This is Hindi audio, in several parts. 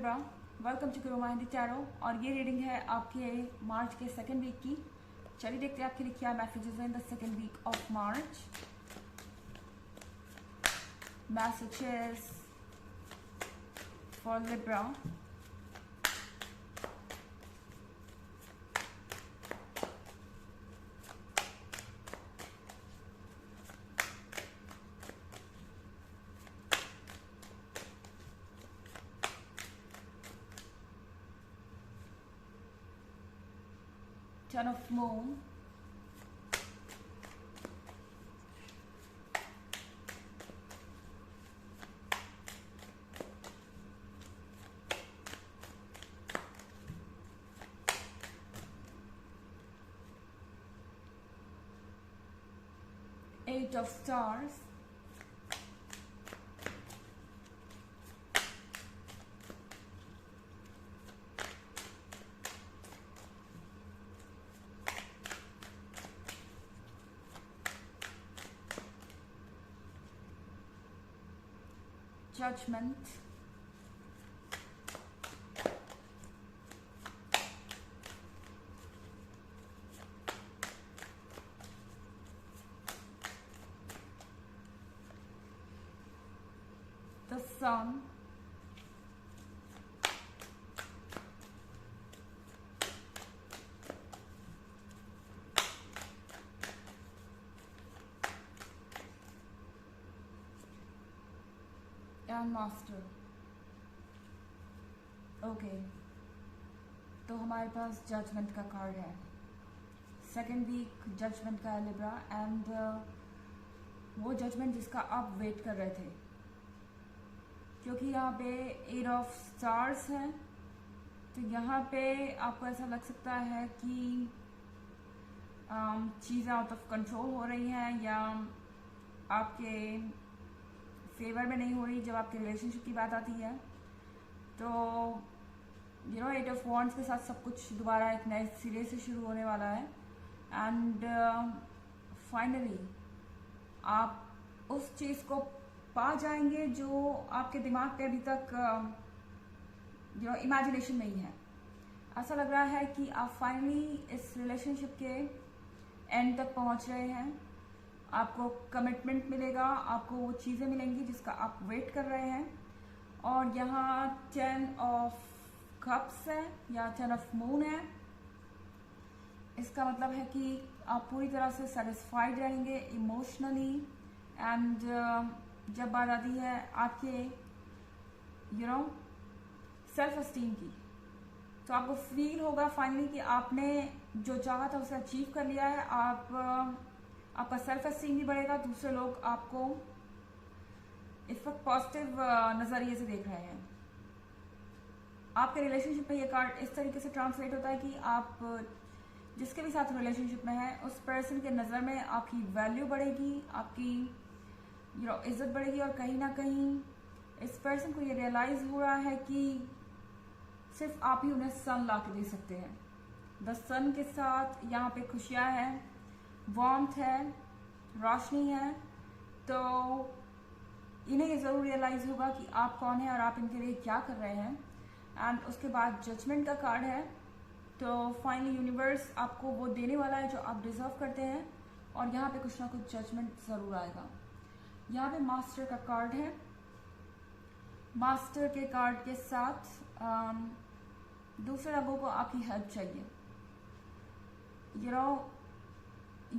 लिब्रा, वेलकम टू करोमा हिंदी टैरो। और ये रीडिंग है आपके मार्च के सेकेंड वीक की। चलिए देखते हैं आपके लिए क्या मैसेजेस हैं in the second week of March. Messages for Libra. Ten of Moon, Eight of Stars, Judgment, the Sun, and Master। Okay, तो हमारे पास जजमेंट का कार्ड है। सेकेंड वीक जजमेंट का है लिब्रा, एंड वो जजमेंट जिसका आप वेट कर रहे थे, क्योंकि यहाँ पे एट ऑफ स्टार्स है। तो यहाँ पे आपको ऐसा लग सकता है कि चीज़ें आउट ऑफ कंट्रोल हो रही हैं या आपके फेवर में नहीं हो रही जब आपके रिलेशनशिप की बात आती है। तो एट ऑफ वॉन्ड्स के साथ सब कुछ दोबारा एक नए सिरे से शुरू होने वाला है। एंड फाइनली आप उस चीज़ को पा जाएंगे जो आपके दिमाग पे अभी तक इमेजिनेशन में ही है। ऐसा लग रहा है कि आप फाइनली इस रिलेशनशिप के एंड तक पहुंच रहे हैं। आपको कमिटमेंट मिलेगा, आपको वो चीज़ें मिलेंगी जिसका आप वेट कर रहे हैं। और यहाँ 10 ऑफ कप्स है या 10 ऑफ मून है। इसका मतलब है कि आप पूरी तरह से सेटिस्फाइड रहेंगे इमोशनली। एंड जब बात आती है आपके सेल्फ एस्टीम की, तो आपको फील होगा फाइनली कि आपने जो चाहा था उसे अचीव कर लिया है। आपका सेल्फ एस्टीम भी बढ़ेगा। दूसरे लोग आपको इस वक्त पॉजिटिव नज़रिए से देख रहे हैं। आपके रिलेशनशिप में ये कार्ड इस तरीके से ट्रांसलेट होता है कि आप जिसके भी साथ रिलेशनशिप में है उस पर्सन के नज़र में आपकी वैल्यू बढ़ेगी, आपकी इज्जत बढ़ेगी। और कहीं ना कहीं इस पर्सन को ये रियलाइज हो रहा है कि सिर्फ आप ही उन्हें सन ला के दे सकते हैं। द सन के साथ यहाँ पे खुशियाँ हैं, वार्मथ है, रोशनी है। तो इन्हें ये ज़रूर रियलाइज़ होगा कि आप कौन हैं और आप इनके लिए क्या कर रहे हैं। एंड उसके बाद जजमेंट का कार्ड है। तो फाइनली यूनिवर्स आपको वो देने वाला है जो आप डिजर्व करते हैं। और यहाँ पे कुछ ना कुछ जजमेंट ज़रूर आएगा। यहाँ पे मास्टर का कार्ड है। मास्टर के कार्ड के साथ दूसरे लोगों को आपकी हेल्प चाहिए।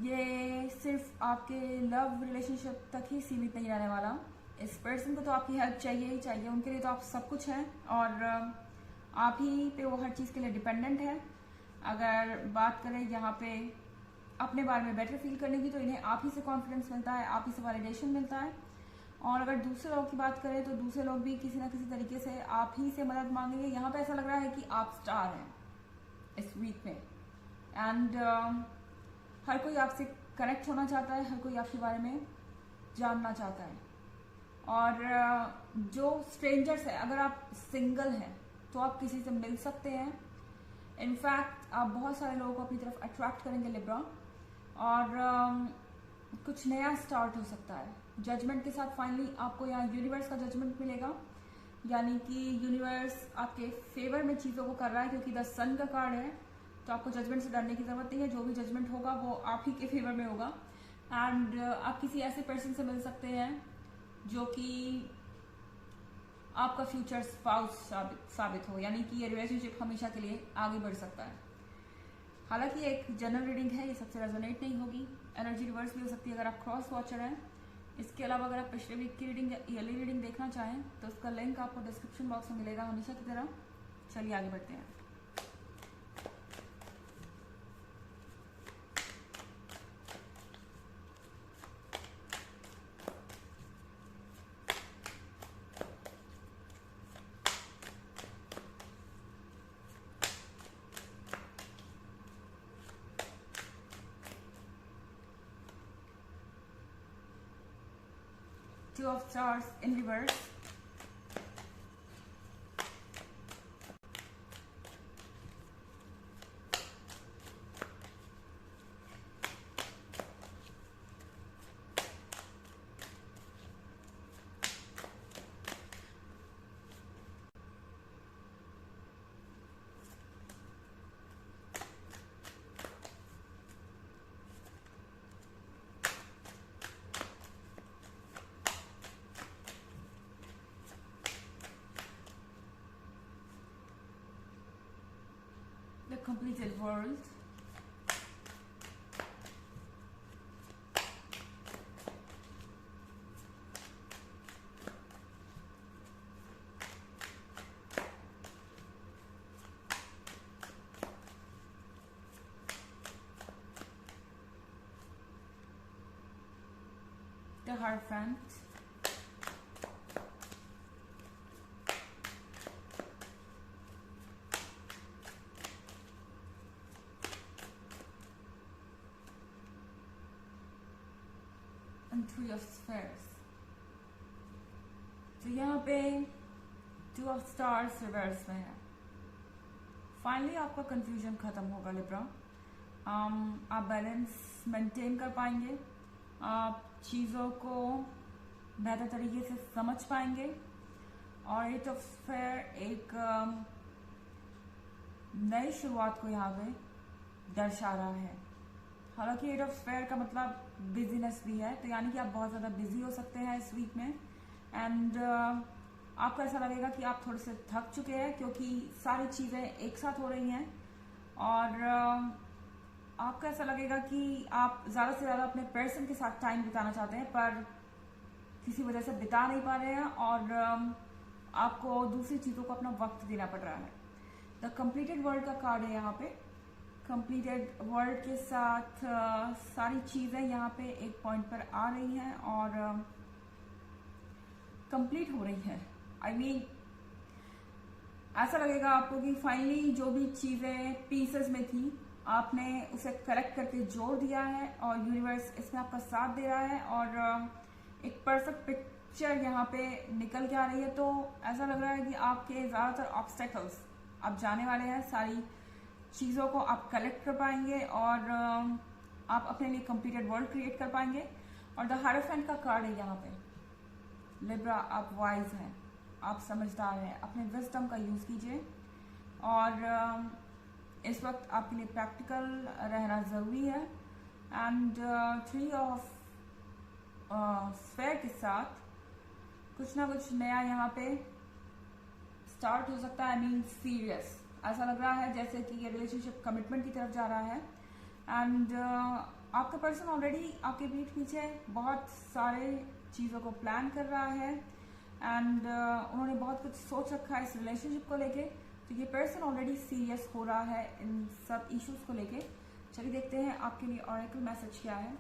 ये सिर्फ आपके लव रिलेशनशिप तक ही सीमित नहीं रहने वाला। इस पर्सन को तो आपकी हेल्प चाहिए ही चाहिए। उनके लिए तो आप सब कुछ हैं और आप ही पे वो हर चीज़ के लिए डिपेंडेंट है। अगर बात करें यहाँ पे अपने बारे में बेटर फील करने की, तो इन्हें आप ही से कॉन्फिडेंस मिलता है, आप ही से वैलिडेशन मिलता है। और अगर दूसरे लोगों की बात करें तो दूसरे लोग भी किसी ना किसी तरीके से आप ही से मदद मांगेंगे। यहाँ पे ऐसा लग रहा है कि आप स्टार हैं इस वीक में। एंड हर कोई आपसे कनेक्ट होना चाहता है, हर कोई आपके बारे में जानना चाहता है। और जो स्ट्रेंजर्स है, अगर आप सिंगल हैं तो आप किसी से मिल सकते हैं। इनफैक्ट आप बहुत सारे लोगों को अपनी तरफ अट्रैक्ट करेंगे लिब्रा। और कुछ नया स्टार्ट हो सकता है। जजमेंट के साथ फाइनली आपको यहाँ यूनिवर्स का जजमेंट मिलेगा यानी कि यूनिवर्स आपके फेवर में चीज़ों को कर रहा है, क्योंकि द सन का कार्ड है तो आपको जजमेंट से डरने की ज़रूरत नहीं है। जो भी जजमेंट होगा वो आप ही के फेवर में होगा। एंड आप किसी ऐसे पर्सन से मिल सकते हैं जो कि आपका फ्यूचर स्पाउस साबित हो, यानी कि ये रिलेशनशिप हमेशा के लिए आगे बढ़ सकता है। हालांकि एक जनरल रीडिंग है, ये सबसे रेजोनेट नहीं होगी। एनर्जी रिवर्स भी हो सकती है अगर आप क्रॉस वॉचर हैं। इसके अलावा अगर आप पिछले वीक की रीडिंग या ईयरली रीडिंग देखना चाहें तो उसका लिंक आपको डिस्क्रिप्शन बॉक्स में मिलेगा हमेशा की तरह। चलिए आगे बढ़ते हैं। Two of Stars in reverse, the completed world, the Hierophant, and Three of Spheres। तो यहाँ पे Two of Stars रिवर्स में है। फाइनली आपका कंफ्यूजन खत्म होगा लिब्रा। आप बैलेंस मेंटेन कर पाएंगे, आप चीज़ों को बेहतर तरीके से समझ पाएंगे। और एट ऑफ स्फेयर एक नई शुरुआत को यहाँ पे दर्शा रहा है। हालांकि एट ऑफ स्फेयर का मतलब बिजीनेस भी है, तो यानी कि आप बहुत ज़्यादा बिजी हो सकते हैं इस वीक में। एंड आपको ऐसा लगेगा कि आप थोड़े से थक चुके हैं, क्योंकि सारी चीज़ें एक साथ हो रही हैं। और आपको ऐसा लगेगा कि आप ज़्यादा से ज़्यादा अपने पर्सन के साथ टाइम बिताना चाहते हैं, पर किसी वजह से बिता नहीं पा रहे हैं, और आपको दूसरी चीज़ों को अपना वक्त देना पड़ रहा है। द कंप्लीटेड वर्ल्ड का कार्ड है यहाँ पे। कंप्लीटेड वर्ल्ड के साथ सारी चीज़ें यहाँ पे एक पॉइंट पर आ रही हैं और कंप्लीट हो रही है। आई मीन ऐसा लगेगा आपको कि फाइनली जो भी चीज़ें पीसेस में थी आपने उसे कलेक्ट करके जोड़ दिया है, और यूनिवर्स इसमें आपका साथ दे रहा है, और एक परफेक्ट पिक्चर यहाँ पे निकल के आ रही है। तो ऐसा लग रहा है कि आपके ज़्यादातर ऑब्स्टेकल्स आप जाने वाले हैं, सारी चीज़ों को आप कलेक्ट कर पाएंगे, और आप अपने लिए कंप्लीटेड वर्ल्ड क्रिएट कर पाएंगे। और द हायरोफेंट का कार्ड है यहाँ पे। लिब्रा, आप वाइज हैं, आप समझदार हैं, अपने विजडम का यूज़ कीजिए, और इस वक्त आपके लिए प्रैक्टिकल रहना ज़रूरी है। एंड थ्री ऑफ स्फेयर के साथ कुछ ना कुछ नया यहाँ पे स्टार्ट हो सकता है। आई मीन सीरियस ऐसा लग रहा है जैसे कि ये रिलेशनशिप कमिटमेंट की तरफ जा रहा है। एंड आपका पर्सन ऑलरेडी आपके पीठ पीछे बहुत सारे चीज़ों को प्लान कर रहा है, एंड उन्होंने बहुत कुछ सोच रखा है इस रिलेशनशिप को लेके। तो ये पर्सन ऑलरेडी सीरियस हो रहा है इन सब इश्यूज को लेके। चलिए देखते हैं आपके लिए ऑरेकल मैसेज क्या है।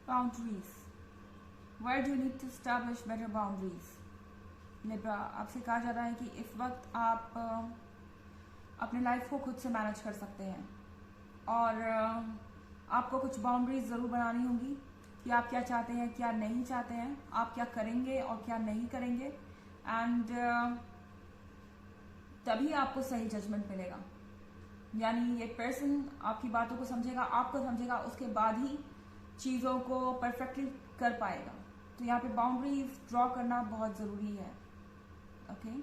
Boundaries, where do you need to establish better boundaries? Libra, आपसे कहा जा रहा है कि इस वक्त आप अपने लाइफ को खुद से मैनेज कर सकते हैं, और आपको कुछ बाउंड्रीज ज़रूर बनानी होंगी कि आप क्या चाहते हैं, क्या नहीं चाहते हैं, आप क्या करेंगे और क्या नहीं करेंगे, एंड तभी आपको सही जजमेंट मिलेगा। यानी ये पर्सन आपकी बातों को समझेगा, आपको समझेगा, उसके बाद ही चीज़ों को परफेक्टली कर पाएगा। तो यहाँ पे बाउंड्रीज ड्रॉ करना बहुत ज़रूरी है। ओके,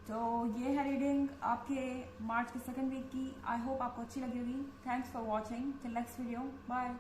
तो ये है रीडिंग आपके मार्च के सेकंड वीक की। आई होप आपको अच्छी लगी होगी। Thanks for watching. Till next video, bye.